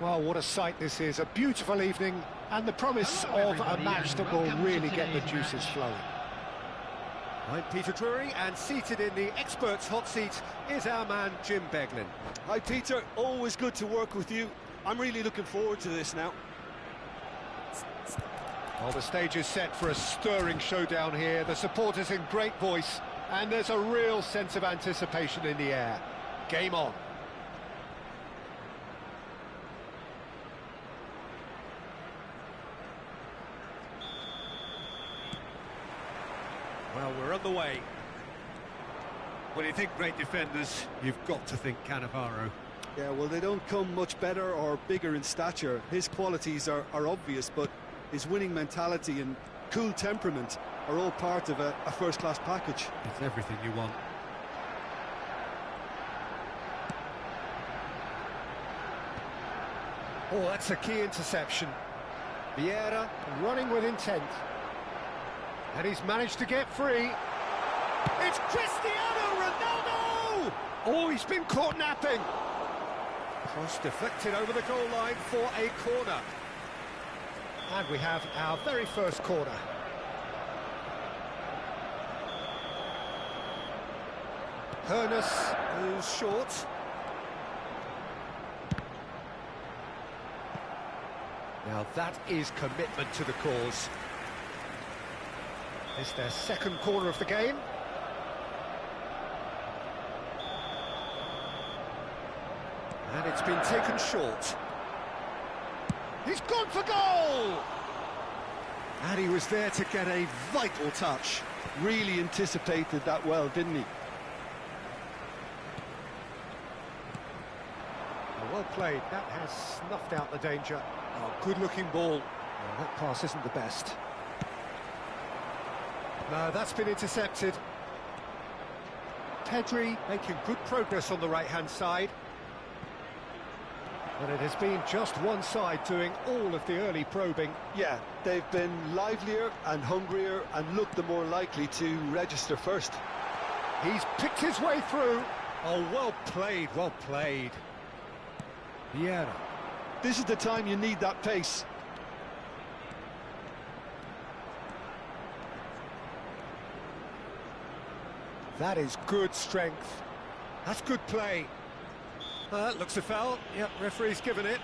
Well, what a sight this is. A beautiful evening and the promise of a match that will really get the juices flowing. I'm Peter Drury, and seated in the experts' hot seat is our man Jim Beglin. Hi Peter, always good to work with you. I'm really looking forward to this now. Well, the stage is set for a stirring showdown here. The supporters in great voice, and there's a real sense of anticipation in the air. Game on. Well, we're on the way. When you think great defenders, you've got to think Cannavaro. Yeah, well, they don't come much better or bigger in stature. His qualities are obvious, but his winning mentality and cool temperament are all part of a first-class package. It's everything you want. Oh, that's a key interception. Vieira running with intent. And he's managed to get free. It's Cristiano Ronaldo! Oh, he's been caught napping. Cross deflected over the goal line for a corner. And we have our very first corner. Hernus goes short. Now that is commitment to the cause. It's their second corner of the game. And it's been taken short. He's gone for goal! And he was there to get a vital touch. Really anticipated that well, didn't he? Well played. That has snuffed out the danger. Oh, good-looking ball. Well, that pass isn't the best. No, that's been intercepted. Pedri making good progress on the right-hand side. But it has been just one side doing all of the early probing. Yeah, they've been livelier and hungrier and looked the more likely to register first. He's picked his way through. Oh, well played, well played. Vieira. This is the time you need that pace. That is good strength. That's good play. Looks a foul. Yep, referee's given it.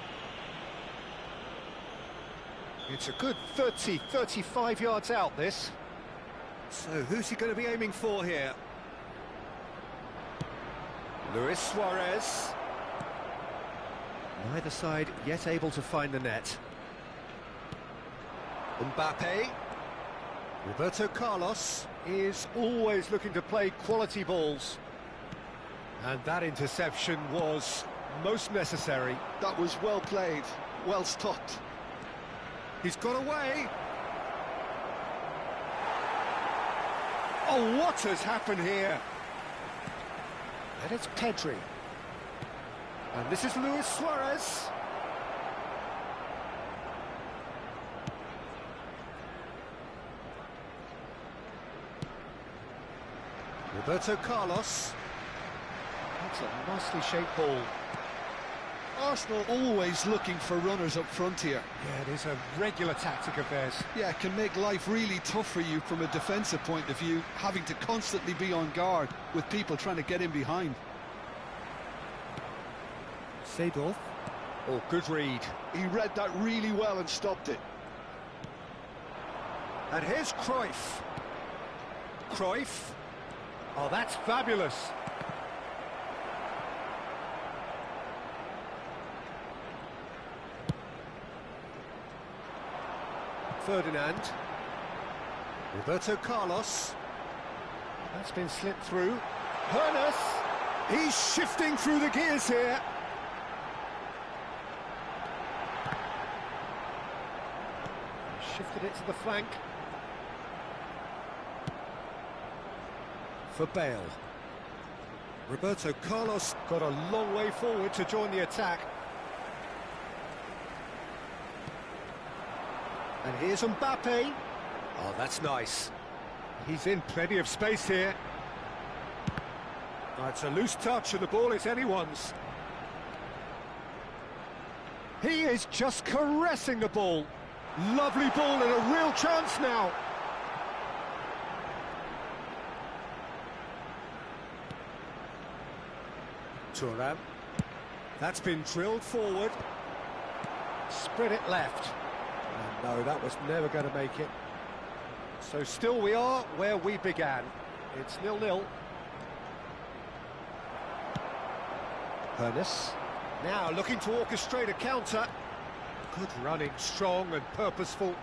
It's a good 30, 35 yards out, this. So who's he going to be aiming for here? Luis Suarez. Neither side yet able to find the net. Mbappe. Roberto Carlos is always looking to play quality balls. And that interception was most necessary. That was well played, well stopped. He's got away. Oh, what has happened here? And it's Pedri. And this is Luis Suarez. Roberto Carlos. That's a nicely shaped ball. Arsenal always looking for runners up front here. Yeah, it is a regular tactic of theirs. Yeah, it can make life really tough for you from a defensive point of view, having to constantly be on guard with people trying to get in behind. Seedorf. Oh, good read. He read that really well and stopped it. And here's Cruyff. Cruyff. Oh, that's fabulous. Ferdinand. Roberto Carlos. That's been slipped through. Hernus. He's shifting through the gears here. Shifted it to the flank. For Bale. Roberto Carlos got a long way forward to join the attack. And here's Mbappe. Oh, that's nice. He's in plenty of space here. Oh, it's a loose touch and the ball is anyone's. He is just caressing the ball. Lovely ball and a real chance now. Thuram. That's been drilled forward. Spread it left. And no, that was never going to make it. So still we are where we began. It's 0-0. Hernus. Now looking to orchestrate a counter. Good running, strong and purposeful.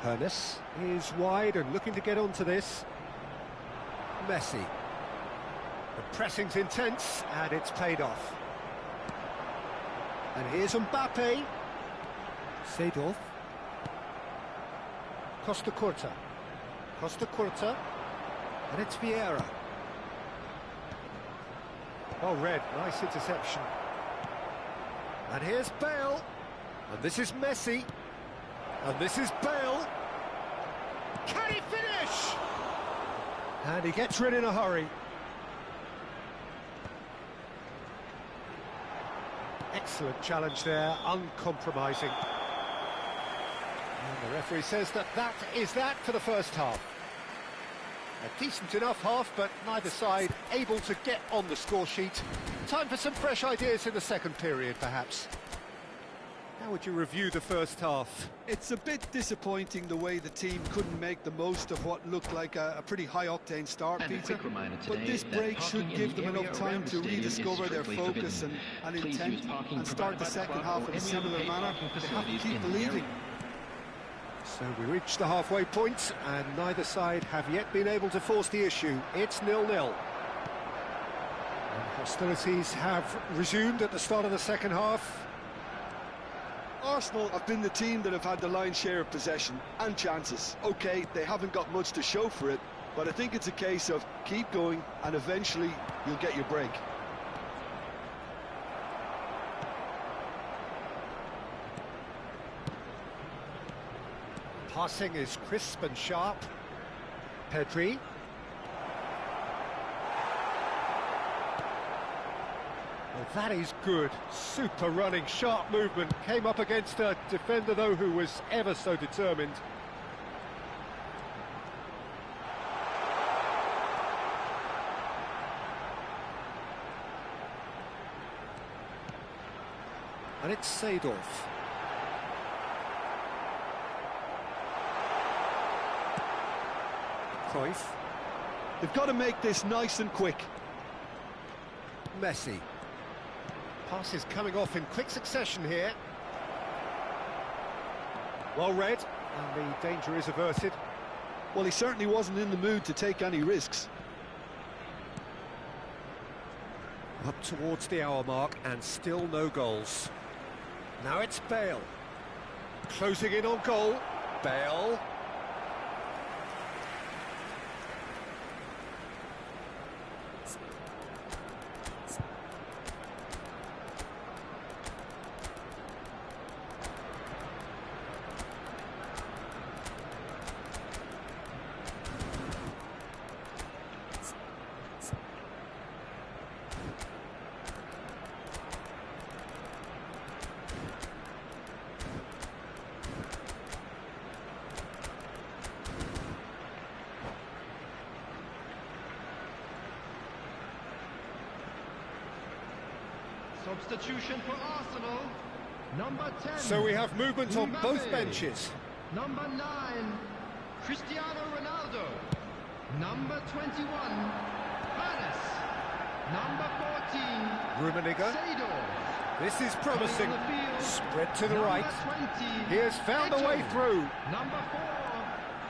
Hernus is wide and looking to get onto this. Messi. The pressing's intense and it's paid off. And here's Mbappe. Seedorf. Costa Curta. Costa Curta. And it's Vieira. Well read, nice interception. And here's Bale. And this is Messi. And this is Bale. Can he finish? And he gets rid in a hurry. Excellent challenge there, uncompromising. And the The referee says that is that for the first half. A decent enough half, but neither side able to get on the score sheet. Time for some fresh ideas in the second period, perhaps. How would you review the first half? It's a bit disappointing the way the team couldn't make the most of what looked like a pretty high-octane start, Peter. But this break should give them enough time to rediscover their focus and intent and start the second half in a similar manner. They have to keep believing. So we reach the halfway point, and neither side have yet been able to force the issue. It's 0-0. And hostilities have resumed at the start of the second half. Arsenal have been the team that have had the lion's share of possession and chances. OK, they haven't got much to show for it, but I think it's a case of keep going and eventually you'll get your break. Passing is crisp and sharp. Pedri. Well, that is good. Super running, sharp movement. Came up against a defender, though, who was ever so determined. And it's Seedorf. Cruyff. They've got to make this nice and quick. Messi. Passes coming off in quick succession here. Well read, and the danger is averted. Well, he certainly wasn't in the mood to take any risks. Up towards the hour mark, and still no goals. Now it's Bale. Closing in on goal. Bale. Substitution for Arsenal, number 10. So we have movement on both benches. Number 9, Cristiano Ronaldo. Number 21, Paris. Number 14, Rummenigge. Seedorf. This is promising. Spread to the right. 20, He has found a way through. Number 4,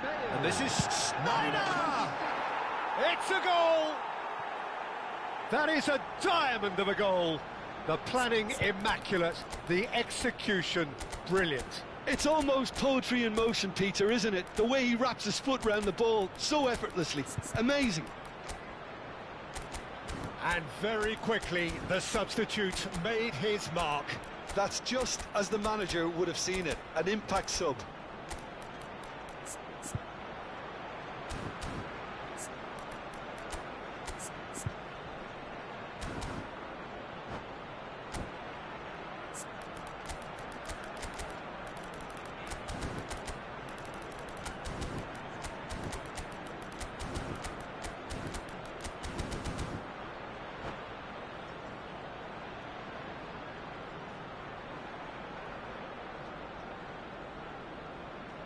Bale. And this is Snyder! It's a goal! That is a diamond of a goal. The planning immaculate, the execution brilliant. It's almost poetry in motion, Peter, isn't it? The way he wraps his foot round the ball so effortlessly. Amazing. And very quickly, the substitute made his mark. That's just as the manager would have seen it, an impact sub.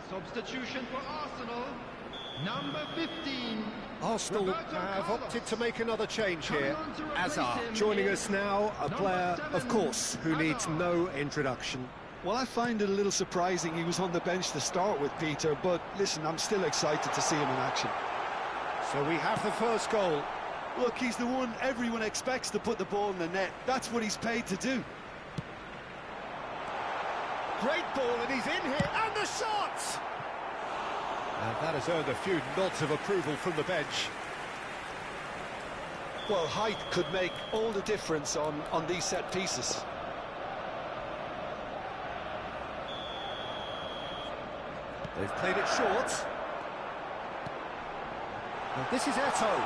Substitution for Arsenal, number 15. Arsenal have opted to make another change here. Azar joining us now, a player, of course, who needs no introduction. Well, I find it a little surprising he was on the bench to start with, Peter, but listen, I'm still excited to see him in action. So we have the first goal. Look, he's the one everyone expects to put the ball in the net. That's what he's paid to do. Great ball, and he's in here, and the shot! And that has earned a few nods of approval from the bench. Well, height could make all the difference on these set pieces. They've played it short. And this is Eto'o.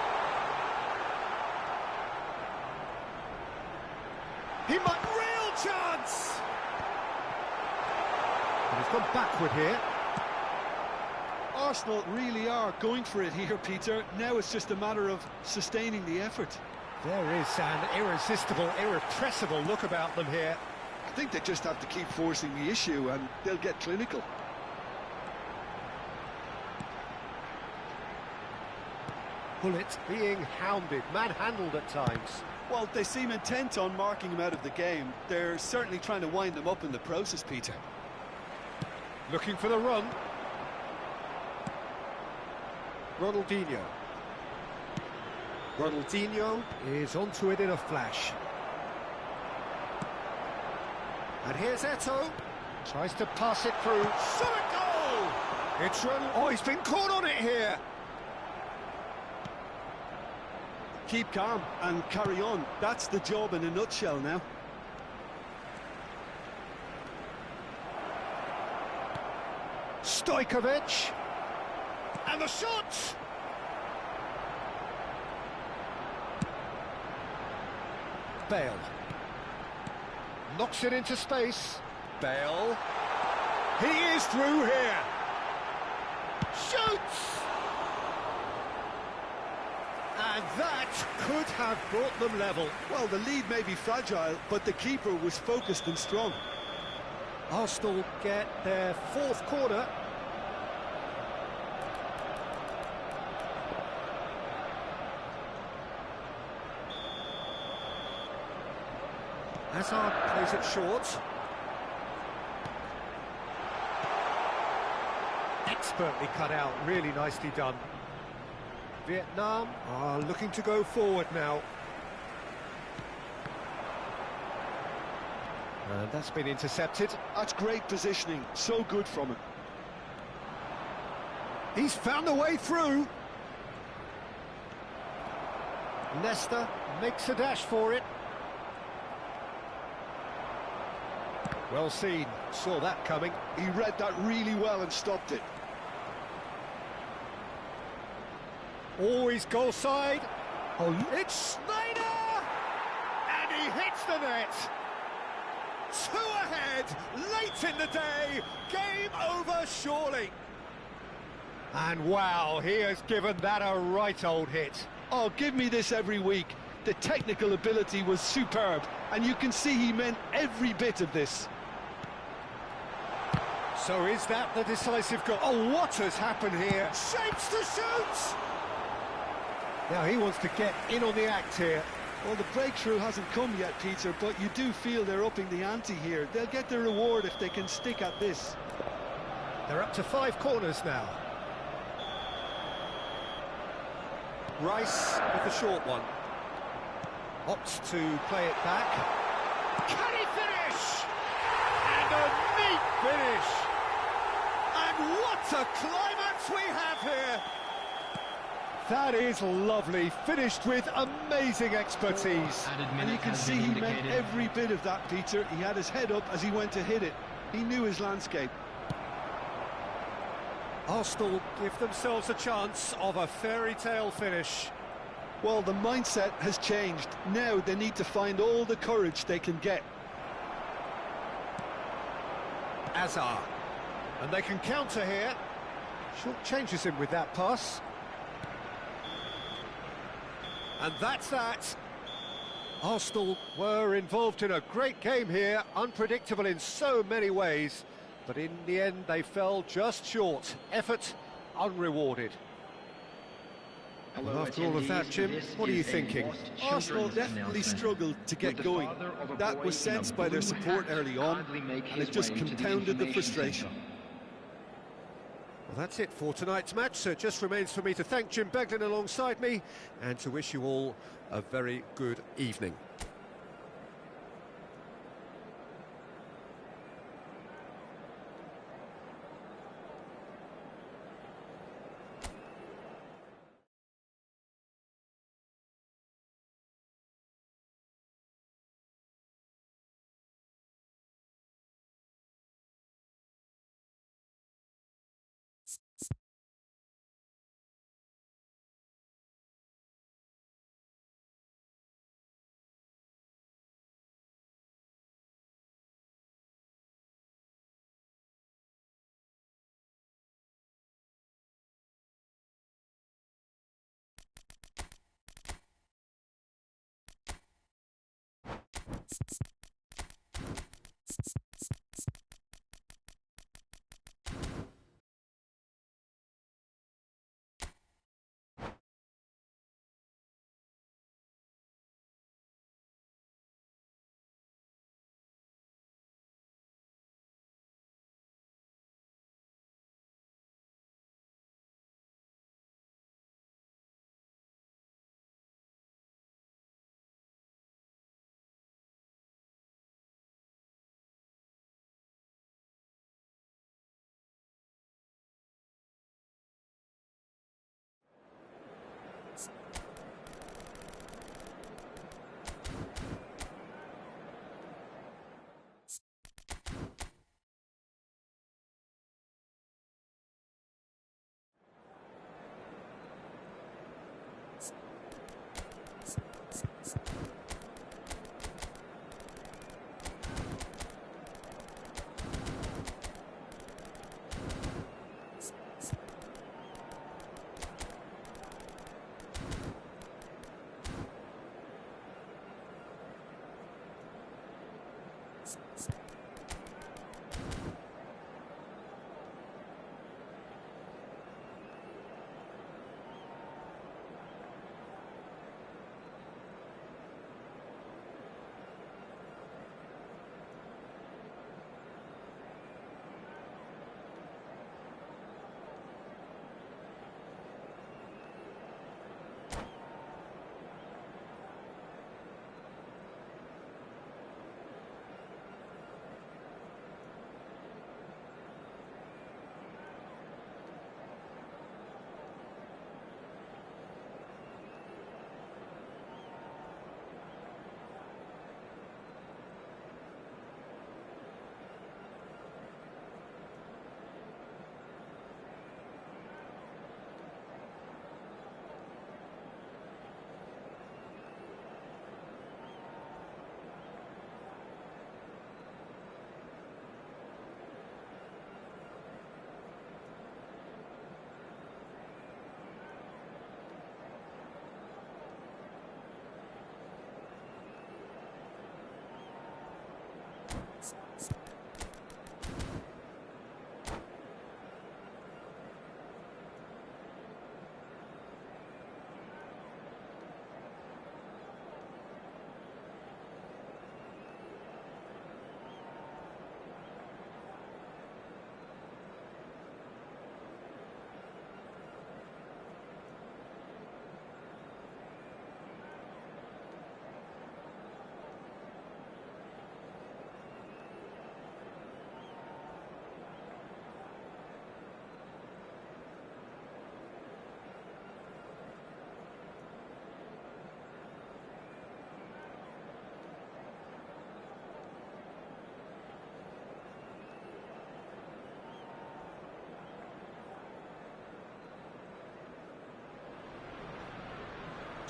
He might... Real chance! And he's gone backward here. Arsenal really are going for it here, Peter. Now it's just a matter of sustaining the effort. There is an irresistible, irrepressible look about them here. I think they just have to keep forcing the issue and they'll get clinical. Bullet being hounded, manhandled at times. Well, they seem intent on marking him out of the game. They're certainly trying to wind him up in the process, Peter. Looking for the run. Ronaldinho. Ronaldinho is onto it in a flash. And here's Eto'o. Tries to pass it through. Shot a goal! It's Ronald. Oh, he's been caught on it here. Keep calm and carry on. That's the job in a nutshell now. Stojkovic. And the shot! Bale. Knocks it into space. Bale. He is through here. Shoots! And that could have brought them level. Well, the lead may be fragile, but the keeper was focused and strong. Arsenal get their fourth corner. Hazard plays it short. Expertly cut out, really nicely done. Vietnam are looking to go forward now. And that's been intercepted. That's great positioning, so good from him. He's found a way through. Leicester makes a dash for it. Well seen, saw that coming. He read that really well and stopped it. Always goal side. Oh, it's Sneijder! And he hits the net. 2 ahead, late in the day. Game over, surely. And wow, he has given that a right old hit. Oh, give me this every week. The technical ability was superb, and you can see he meant every bit of this. So is that the decisive goal? Oh, what has happened here? Shapes to shoot! Now he wants to get in on the act here. Well, the breakthrough hasn't come yet, Peter, but you do feel they're upping the ante here. They'll get their reward if they can stick at this. They're up to 5 corners now. Rice with the short one. Opts to play it back. Can he finish? And a neat finish! And what a climax we have here! That is lovely, finished with amazing expertise. And you can see he meant every bit of that, Peter. He had his head up as he went to hit it. He knew his landscape. Arsenal give themselves a chance of a fairy tale finish. Well, the mindset has changed. Now they need to find all the courage they can get. Hazard. And they can counter here. Short changes him with that pass. And that's that. Arsenal were involved in a great game here, unpredictable in so many ways, but in the end they fell just short. Effort unrewarded. Well, after all of that, Jim, what are you thinking? Arsenal definitely struggled to get going. That was sensed by their support early on, and it just compounded the frustration. Well, that's it for tonight's match, so it just remains for me to thank Jim Beglin alongside me and to wish you all a very good evening.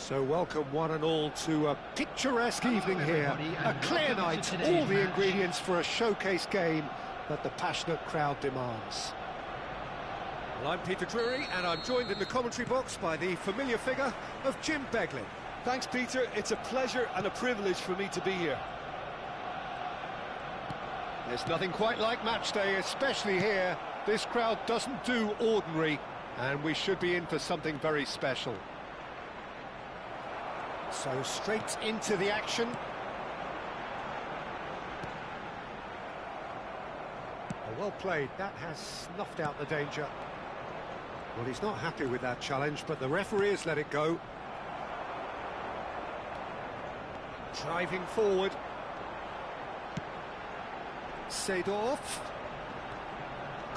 So welcome one and all to a picturesque evening here, a clear night, all the ingredients for a showcase game that the passionate crowd demands. Well, I'm Peter Drury, and I'm joined in the commentary box by the familiar figure of Jim Beglin. Thanks, Peter. It's a pleasure and a privilege for me to be here. There's nothing quite like match day, especially here. This crowd doesn't do ordinary, and we should be in for something very special. So straight into the action. Well played, that has snuffed out the danger. Well, he's not happy with that challenge, but the referee has let it go. Driving forward. Seedorf.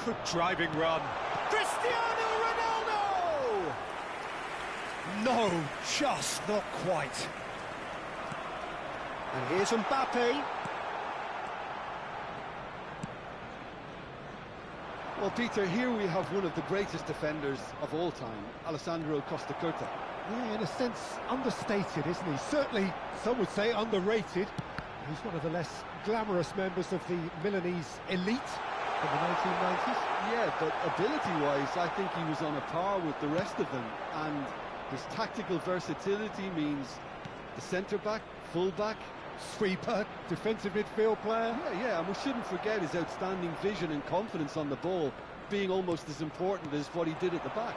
Good driving run. Cristiano Ronaldo! No, just not quite. And here's Mbappe. Well, Peter, here we have one of the greatest defenders of all time, Alessandro Costa Curta. Yeah, in a sense, understated, isn't he? Certainly, some would say underrated. He's one of the less glamorous members of the Milanese elite in the 1990s. Yeah, but ability-wise, I think he was on a par with the rest of them. And his tactical versatility means the centre-back, full-back, Sweeper, defensive midfield player. Yeah, and we shouldn't forget his outstanding vision and confidence on the ball, being almost as important as what he did at the back.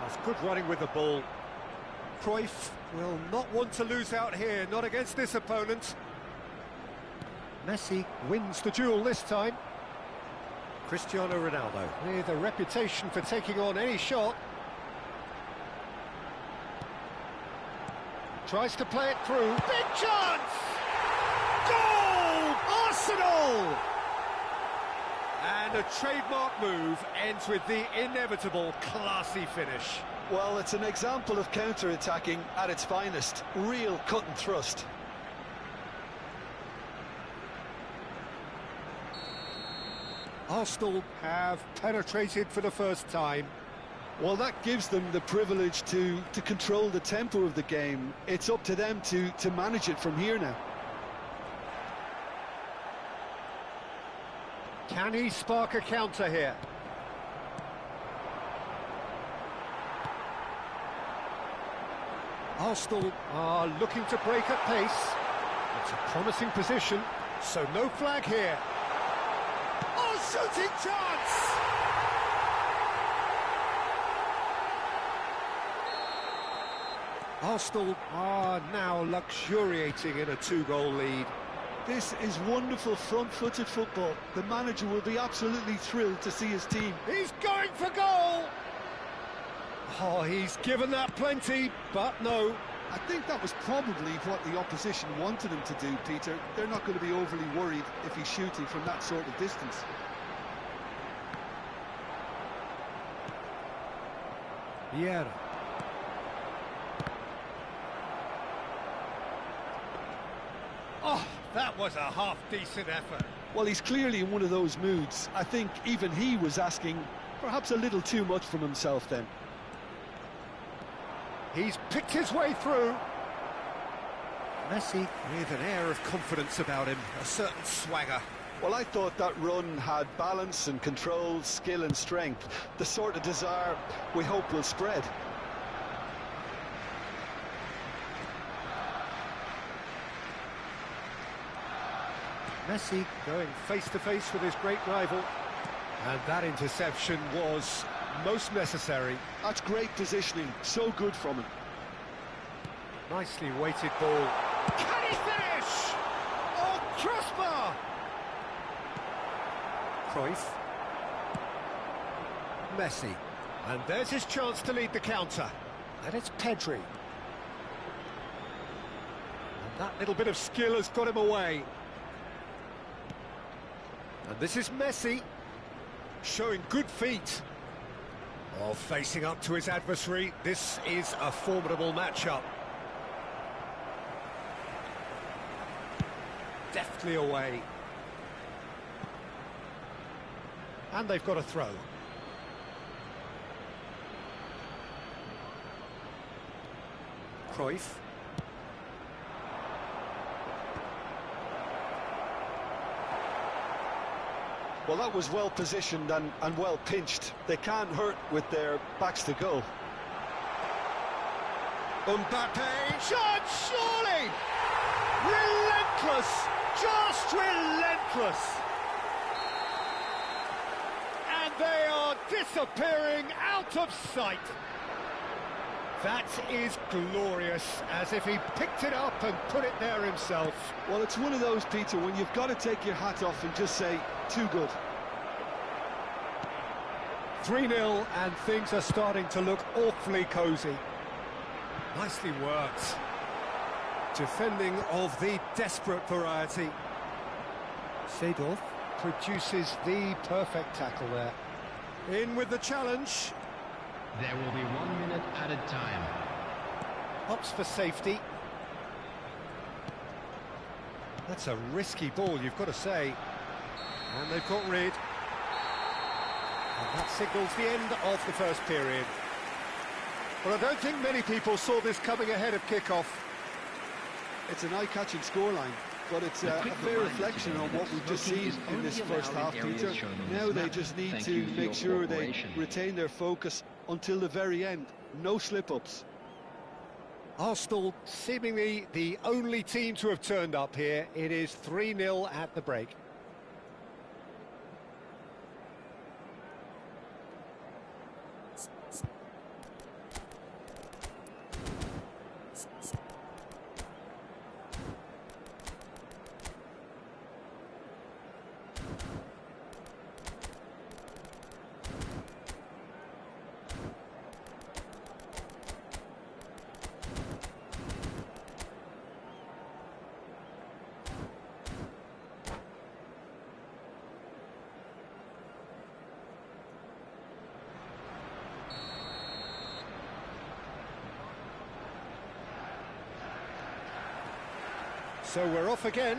That's good running with the ball. Cruyff will not want to lose out here, not against this opponent. Messi wins the duel this time. Cristiano Ronaldo, with a reputation for taking on any shot. Tries to play it through. Big chance! Goal! Arsenal! And a trademark move ends with the inevitable classy finish. Well, it's an example of counter-attacking at its finest. Real cut and thrust. Arsenal have penetrated for the first time. Well, that gives them the privilege to control the tempo of the game. It's up to them to manage it from here now. Can he spark a counter here? Arsenal are looking to break at pace. It's a promising position, so no flag here. Oh, shooting chance! Arsenal are now luxuriating in a two-goal lead. This is wonderful front-footed football. The manager will be absolutely thrilled to see his team. He's going for goal! Oh, he's given that plenty, but no. I think that was probably what the opposition wanted him to do, Peter. They're not going to be overly worried if he's shooting from that sort of distance. Vieira. Oh, that was a half-decent effort. Well, he's clearly in one of those moods. I think even he was asking perhaps a little too much from himself then. He's picked his way through. Messi with an air of confidence about him, a certain swagger. Well, I thought that run had balance and control, skill and strength, the sort of desire we hope will spread. Messi going face-to-face with his great rival. And that interception was most necessary. That's great positioning, so good from him. Nicely weighted ball. Can he finish? Oh, crossbar! Cruyff. Messi. And there's his chance to lead the counter. And it's Pedri. And that little bit of skill has got him away. And this is Messi, showing good feet. Oh, facing up to his adversary, this is a formidable matchup. Deftly away. And they've got a throw. Cruyff. Well, that was well positioned and well pinched. They can't hurt with their backs to goal. Mbappe, shot, surely! Relentless, just relentless! And they are disappearing out of sight. That is glorious, as if he picked it up and put it there himself. Well, it's one of those, Peter, when you've got to take your hat off and just say, too good. 3-0, and things are starting to look awfully cosy. Nicely worked. Defending of the desperate variety. Seedorf produces the perfect tackle there. In with the challenge. There will be 1 minute added time. Opts for safety. That's a risky ball, you've got to say. And they've got rid. And that signals the end of the first period. Well, I don't think many people saw this coming ahead of kickoff. It's an eye-catching scoreline, but it's a fair reflection on what we've just seen in this first half, Peter. Now they just need to make sure they retain their focus until the very end. No slip-ups. Arsenal seemingly the only team to have turned up here. It is 3-0 at the break. So we're off again.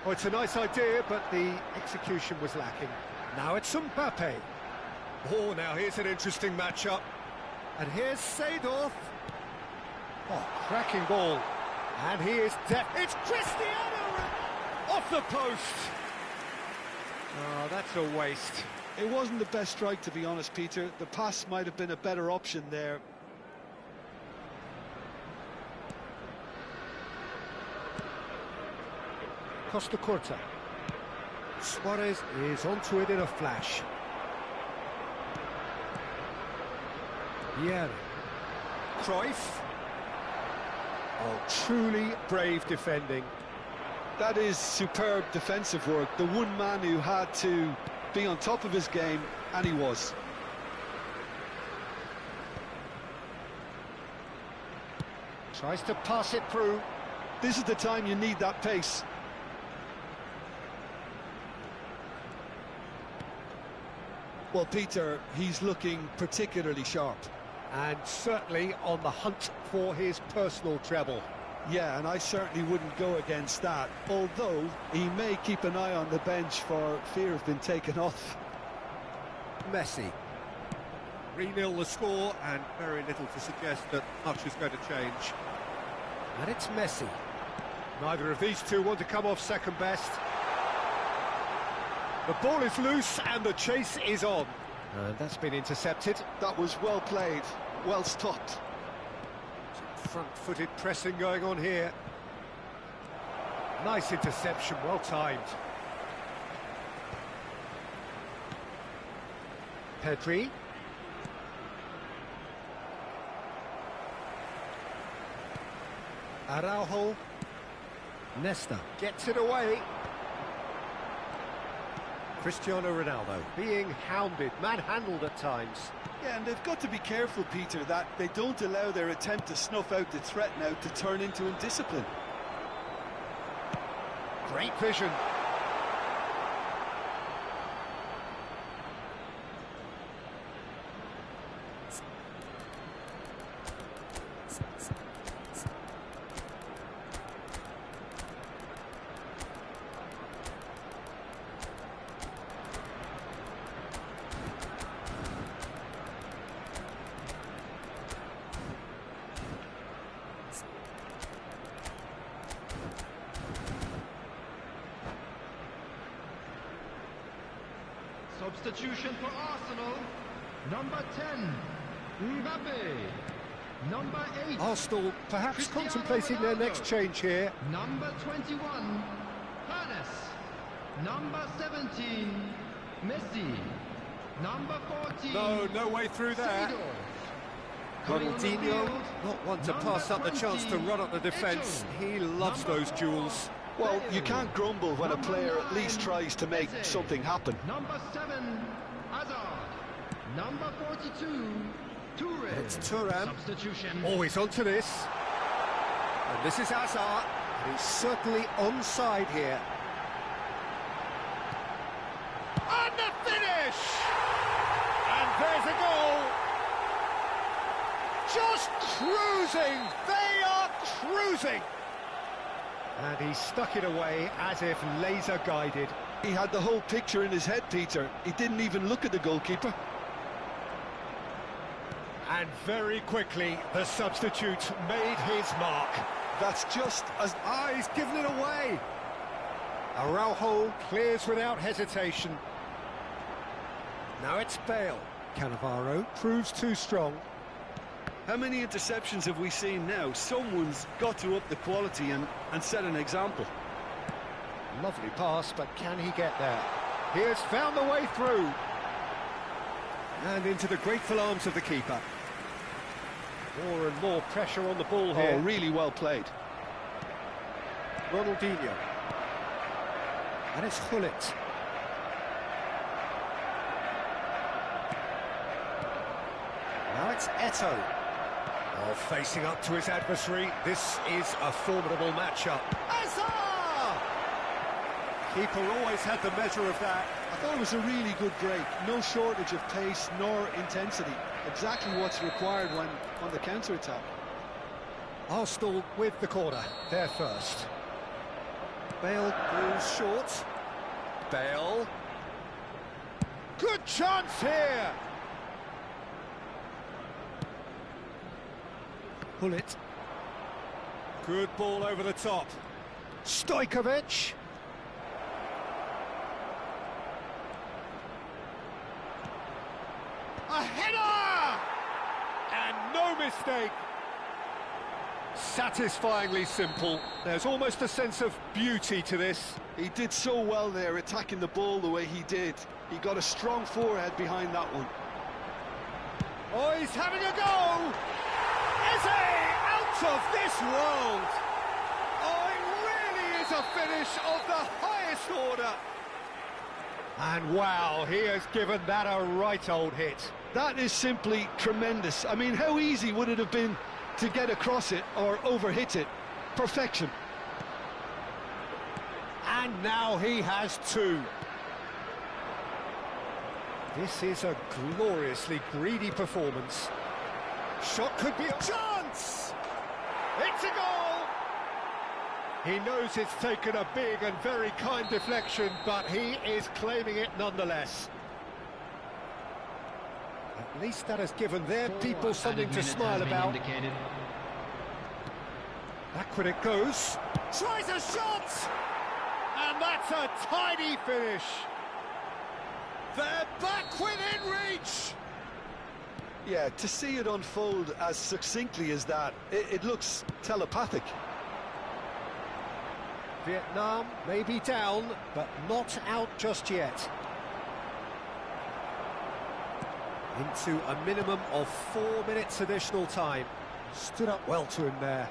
Oh, it's a nice idea, but the execution was lacking. Now it's Mbappe. Oh, now here's an interesting matchup. And here's Seedorf. Oh, cracking ball. And he is it's Cristiano off the post. Oh, that's a waste. It wasn't the best strike, to be honest, Peter. The pass might have been a better option there. Costa Curta. Suarez is onto it in a flash. Yeah. Cruyff. Oh, truly brave defending. That is superb defensive work. The one man who had to be on top of his game, and he was. Tries to pass it through. This is the time you need that pace. Well, Peter, he's looking particularly sharp. And certainly on the hunt for his personal treble. Yeah, and I certainly wouldn't go against that, although he may keep an eye on the bench for fear of being taken off. Messi. 3-0 the score, and very little to suggest that much is going to change. And it's Messi. Neither of these two want to come off second best. The ball is loose and the chase is on. And that's been intercepted. That was well played, well stopped. Some front-footed pressing going on here. Nice interception, well timed. Pedri. Araujo. Nesta gets it away. Cristiano Ronaldo being hounded, manhandled at times. Yeah, and they've got to be careful, Peter, that they don't allow their attempt to snuff out the threat now to turn into indiscipline. Great vision. Substitution for Arsenal. Number 10, Mbappe. Number 8. Arsenal perhaps Cristiano contemplating their Ronaldo. next change here. Number 21, Hannes. Number 17, Messi. Number 14. No way through there. Ronaldinho, not one to pass up the chance to run up the defence. He loves those duels. Well, you can't grumble when a player at least tries to make something happen. Number 7, Hazard. Number 42, Toure. It's Thuram. Substitution. Oh, he's onto this. And this is Hazard. He's certainly onside here. And the finish! And there's a goal. Just cruising. They are cruising. And he stuck it away as if laser guided. He had the whole picture in his head, Peter. He didn't even look at the goalkeeper. And very quickly, the substitute made his mark. That's just as... He's given it away. Araujo clears without hesitation. Now it's Bale. Cannavaro proves too strong. How many interceptions have we seen now? Someone's got to up the quality and set an example. Lovely pass, but can he get there? He has found the way through. And into the grateful arms of the keeper. More and more pressure on the ball here. Oh, really well played. Ronaldinho. And it's Hullet. Now it's Eto'o. Oh, facing up to his adversary. This is a formidable matchup. Hazard! Keeper always had the measure of that. I thought it was a really good break. No shortage of pace nor intensity. Exactly what's required when on the counter-attack. Arsenal with the corner. They're first. Bale goes short. Bale. Good chance here! Hullet. Good ball over the top. Stojkovic. A header! And no mistake. Satisfyingly simple. There's almost a sense of beauty to this. He did so well there, attacking the ball the way he did. He got a strong forehead behind that one. Oh, he's having a go! Is he out of this world? Oh, it really is a finish of the highest order. And wow, he has given that a right old hit. That is simply tremendous. I mean, how easy would it have been to get across it or overhit it? Perfection. And now he has two. This is a gloriously greedy performance. Shot could be a chance! It's a goal! He knows it's taken a big and very kind deflection, but he is claiming it nonetheless. At least that has given their people something to smile about. Backward it goes. Tries a shot! And that's a tidy finish. They're back within reach! Yeah, to see it unfold as succinctly as that, it looks telepathic. Vietnam may be down, but not out just yet. Into a minimum of 4 minutes additional time. Stood up well to him there.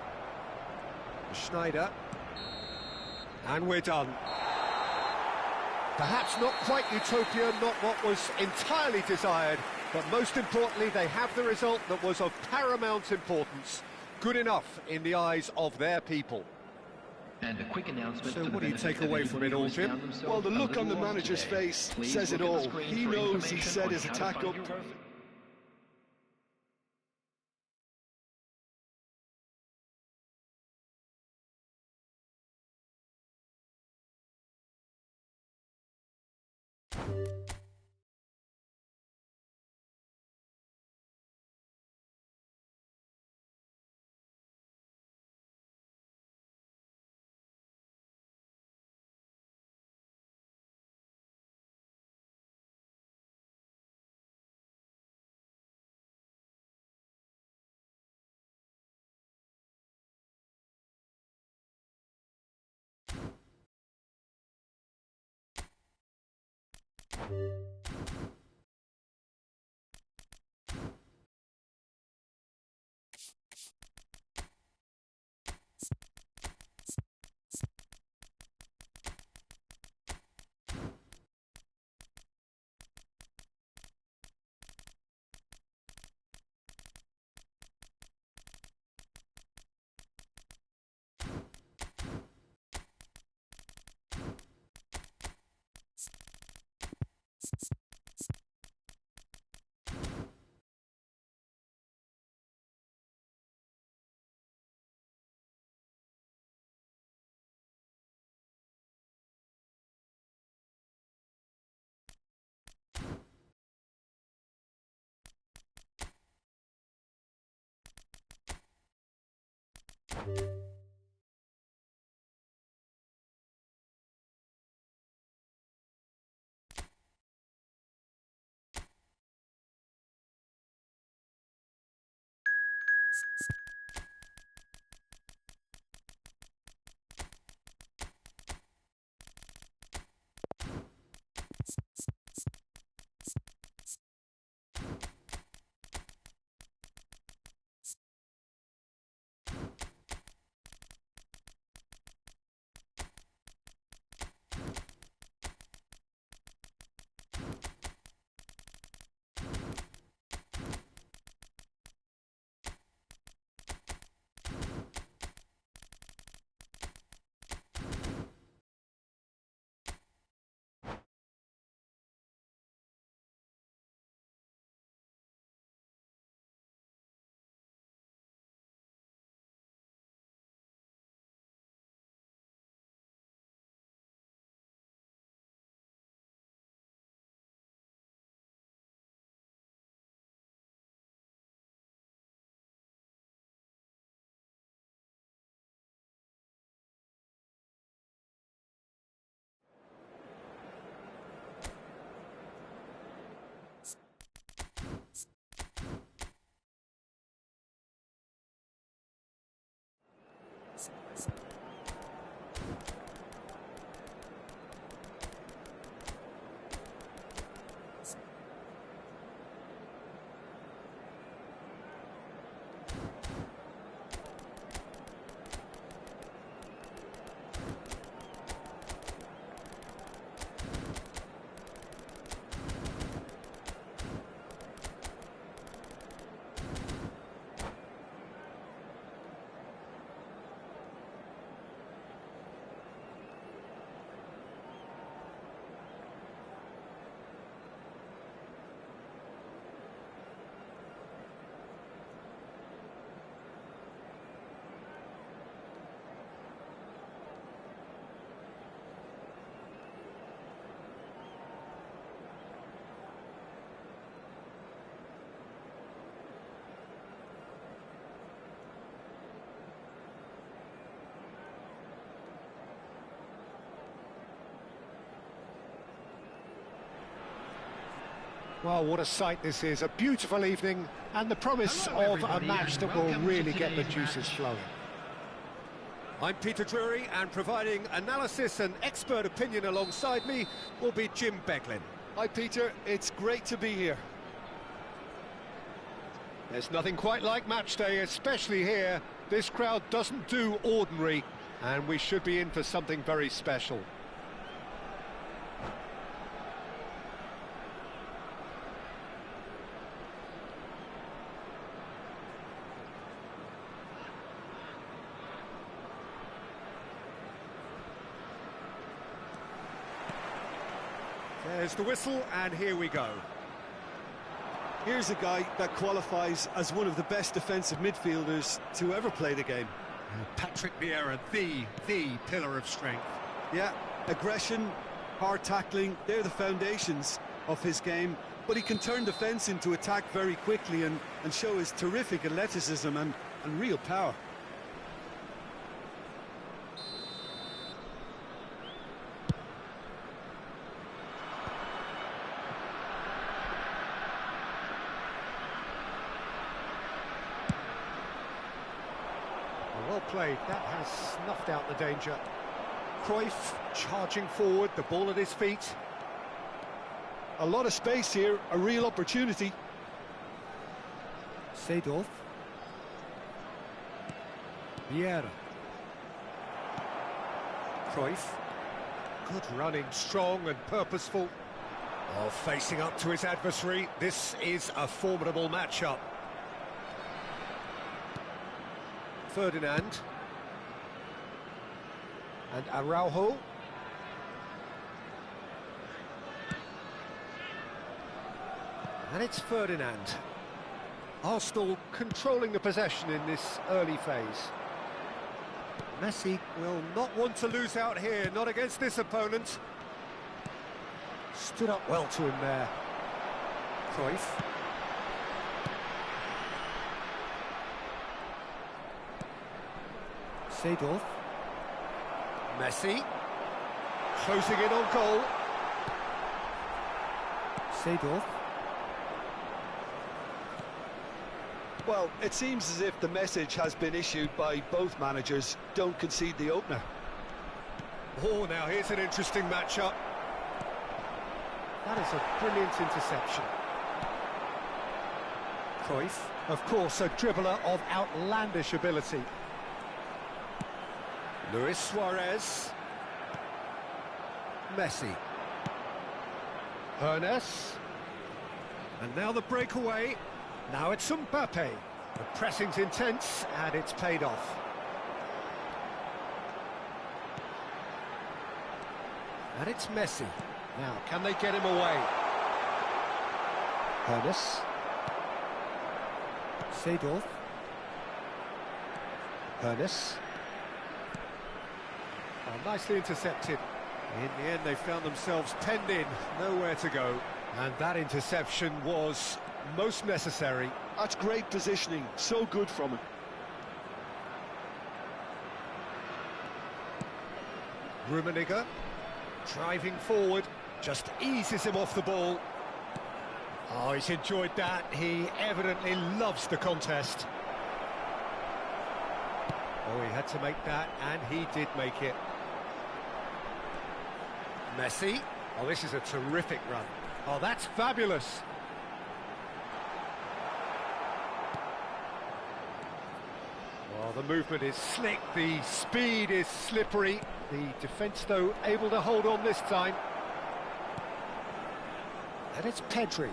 Schneider. And we're done. Perhaps not quite utopia, not what was entirely desired, but most importantly, they have the result that was of paramount importance. Good enough in the eyes of their people. And a quick announcement. So what do you take away from it all, Jim? Well, the look on the manager's face says it all. He knows he set his attack up. Well, what a sight this is. A beautiful evening and the promise of a match that will really get the juices flowing. I'm Peter Drury, and providing analysis and expert opinion alongside me will be Jim Beglin. Hi, Peter. It's great to be here. There's nothing quite like match day, especially here. This crowd doesn't do ordinary, and we should be in for something very special. There's the whistle, and here we go. Here's a guy that qualifies as one of the best defensive midfielders to ever play the game. Patrick Vieira, the pillar of strength. Yeah, aggression, hard tackling, they're the foundations of his game. But he can turn defence into attack very quickly and show his terrific athleticism and real power. Well played, that has snuffed out the danger. Cruyff charging forward, the ball at his feet. A lot of space here, a real opportunity. Seedorf. Vieira. Cruyff. Good running, strong and purposeful. Oh, facing up to his adversary, this is a formidable matchup. Ferdinand. And Araujo. And it's Ferdinand. Arsenal controlling the possession in this early phase. Messi Will not want to lose out here, not against this opponent. stood up well to him there. Cruyff. Seedorf. Messi. Closing in on goal. Seedorf. Well, it seems as if the message has been issued by both managers: don't concede the opener. Oh, now here's an interesting matchup. That is a brilliant interception. Cruyff, of course, a dribbler of outlandish ability. Luis Suarez. Messi. Hernes. And now the breakaway. Now it's Mbappe. The pressing's intense, and it's paid off. And it's Messi. Now, can they get him away? Hernes. Seedorf. Hernes. Oh, nicely intercepted. In the end, they found themselves penned in, nowhere to go. And that interception was most necessary. That's great positioning, so good from him. Rummenigge, driving forward, just eases him off the ball. Oh, he's enjoyed that. He evidently loves the contest. Oh, he had to make that, and he did make it. Messi. Oh, this is a terrific run. Oh, that's fabulous. Well, the movement is slick, the speed is slippery. The defence, though, able to hold on this time. And it's Pedri.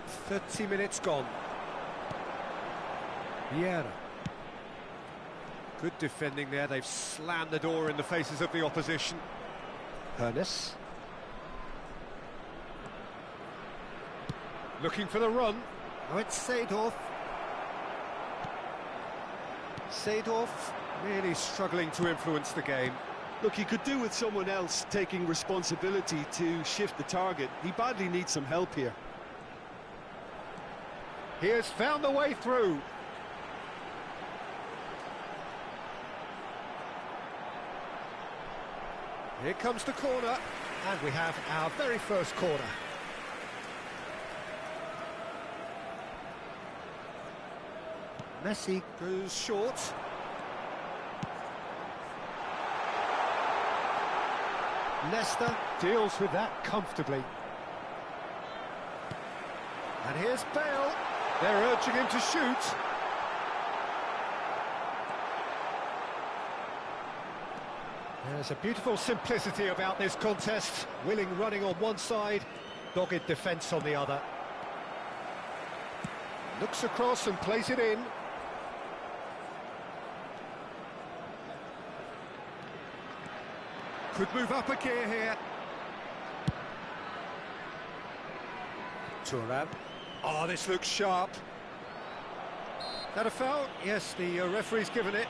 30 minutes gone. Vieira. Good defending there. They've slammed the door in the faces of the opposition. Hernes. Looking for the run. Oh, it's Seedorf. Seedorf really struggling to influence the game. Look, he could do with someone else taking responsibility to shift the target. He badly needs some help here. He has found the way through. Here comes the corner. And we have our very first corner. Messi Goes short. Leicester deals with that comfortably. And here's Bale. They're urging him to shoot. There's a beautiful simplicity about this contest. Willing running on one side, dogged defence on the other. Looks across and plays it in. Could move up a gear here. Thuram. Oh, this looks sharp. Is that a foul? Yes, the referee's given it.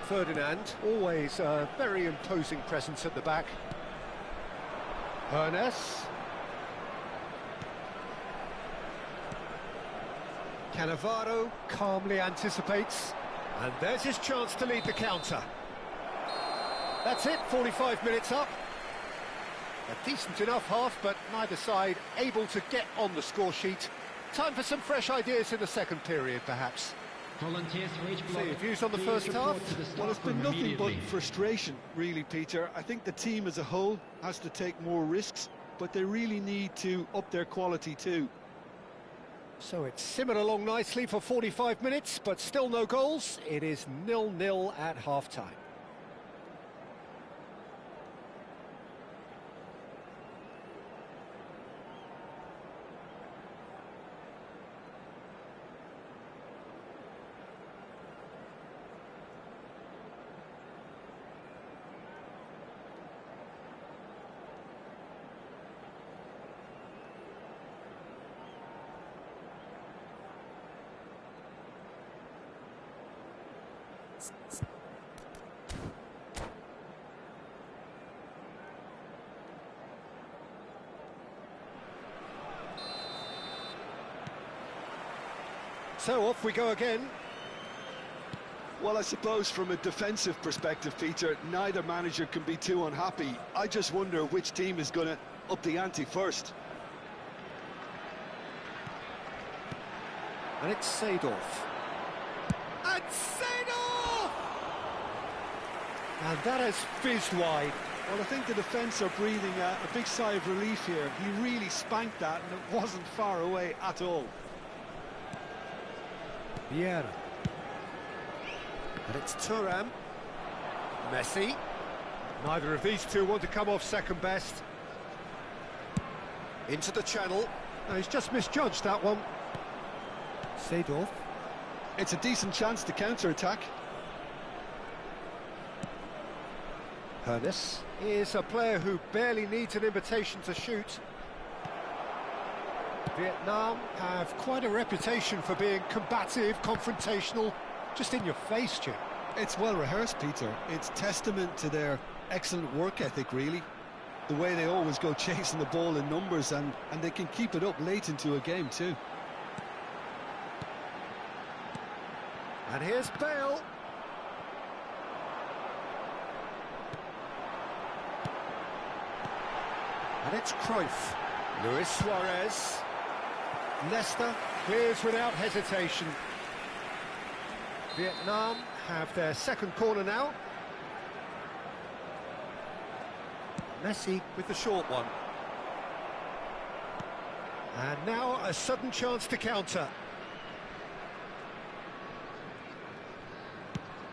Ferdinand. Always a very imposing presence at the back. Hernes. Cannavaro Calmly anticipates. and there's his chance to lead the counter. That's it, 45 minutes up. A decent enough half, but neither side able to get on the score sheet. Time for some fresh ideas in the second period, perhaps. So your views on the first half? Well, it's been nothing but frustration, really, Peter. I think the team as a whole has to take more risks, but they really need to up their quality too. So it's simmered along nicely for 45 minutes, but still no goals. It is 0-0 at half-time. So off we go again. Well, I suppose from a defensive perspective, Peter, neither manager can be too unhappy. I just wonder which team is going to up the ante first. And it's Seedorf. And Seedorf! And that has fizzed wide. Well, I think the defence are breathing a big sigh of relief here. He really spanked that, and it wasn't far away at all. Vieira. And it's Thuram. Messi. Neither of these two want to come off second best. Into the channel. No, he's just misjudged that one. Seedorf. It's a decent chance to counter-attack. Hernes. Is a player who barely needs an invitation to shoot. Vietnam have quite a reputation for being combative, confrontational, just in your face, Jim. It's well rehearsed, Peter. It's testament to their excellent work ethic, really. The way they always go chasing the ball in numbers, and they can keep it up late into a game too. And here's Bale. And it's Cruyff. Luis Suarez. Leicester clears without hesitation. Vietnam have their second corner now. Messi with the short one. And now a sudden chance to counter.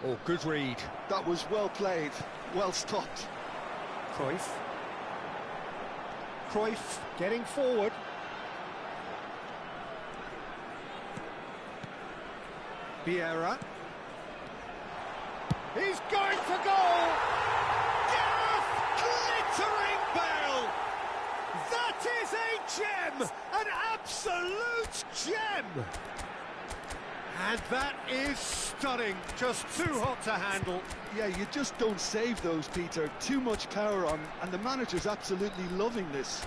Oh, good read. That was well played, well stopped. Cruyff. Cruyff getting forward. Vieira. He's going for goal! Gareth glittering Bale! That is a gem! An absolute gem! And that is stunning, just too hot to handle. Yeah, you just don't save those, Peter. Too much power on, and the manager's absolutely loving this.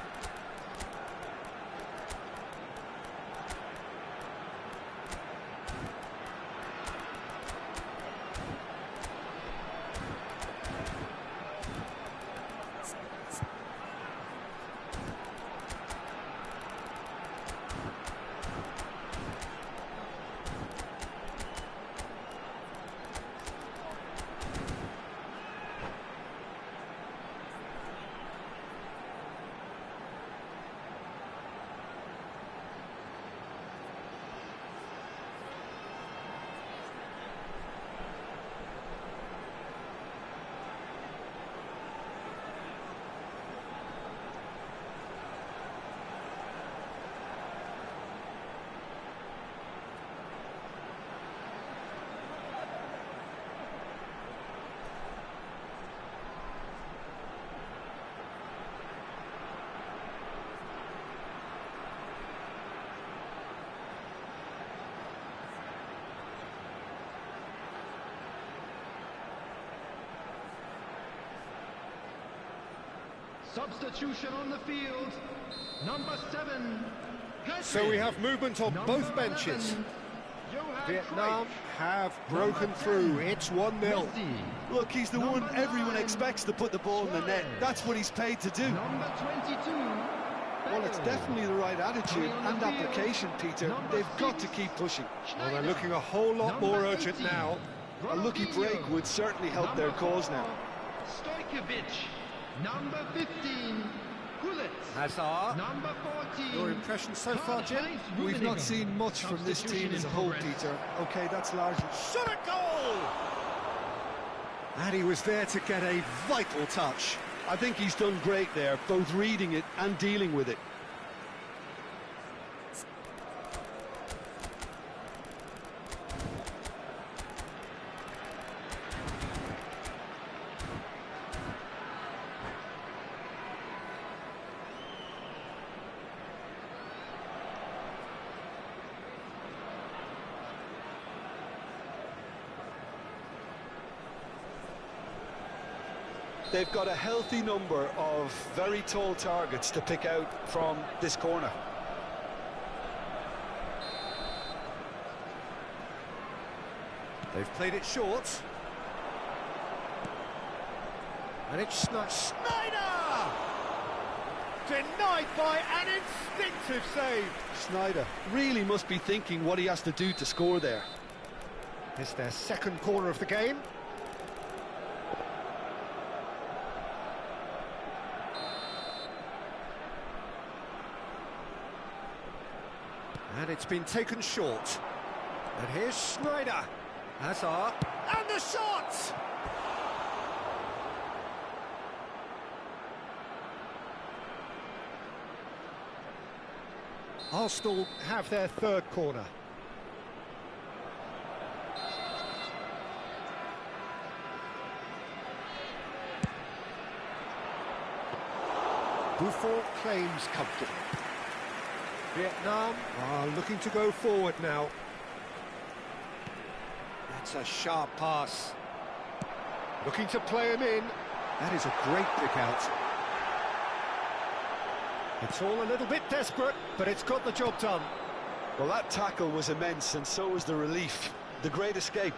Substitution on the field, number 7. So we have movement on both benches. Vietnam have broken through. It's 1-0. Look, he's the one everyone expects to put the ball in the net. That's what he's paid to do. Number 22. Well, it's definitely the right attitude and application, Peter. They've got to keep pushing. Well, they're looking a whole lot more urgent now. A lucky break would certainly help their cause now. Stojkovic. Number 15, Gullit. Hazard. Number 14. Your impression so far, Jim? We've not seen much from this team as a whole, Peter. Okay, that's largely... Shot a goal! And he was there to get a vital touch. I think he's done great there, both reading it and dealing with it. They've got a healthy number of very tall targets to pick out from this corner. They've played it short. And it's Snyder! Denied by an instinctive save. Snyder really must be thinking what he has to do to score there. It's their second corner of the game. And it's been taken short. And here's Snyder. Hazard. And the shot! Arsenal have their third corner. Buffon claims comfortably. Vietnam are looking to go forward now. That's a sharp pass. Looking to play him in. That is a great pick out. It's all a little bit desperate, but it's got the job done. Well, that tackle was immense, and so was the relief. The great escape.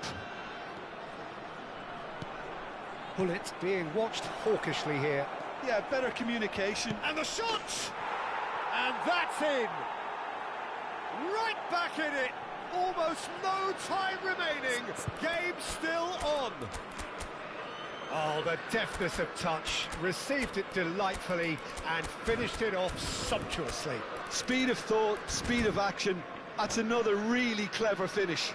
Bullet being watched hawkishly here. Yeah, better communication. And the shot! And that's in! Right back in it! Almost no time remaining. Game still on. Oh, the deftness of touch. Received it delightfully and finished it off sumptuously. Speed of thought, speed of action. That's another really clever finish.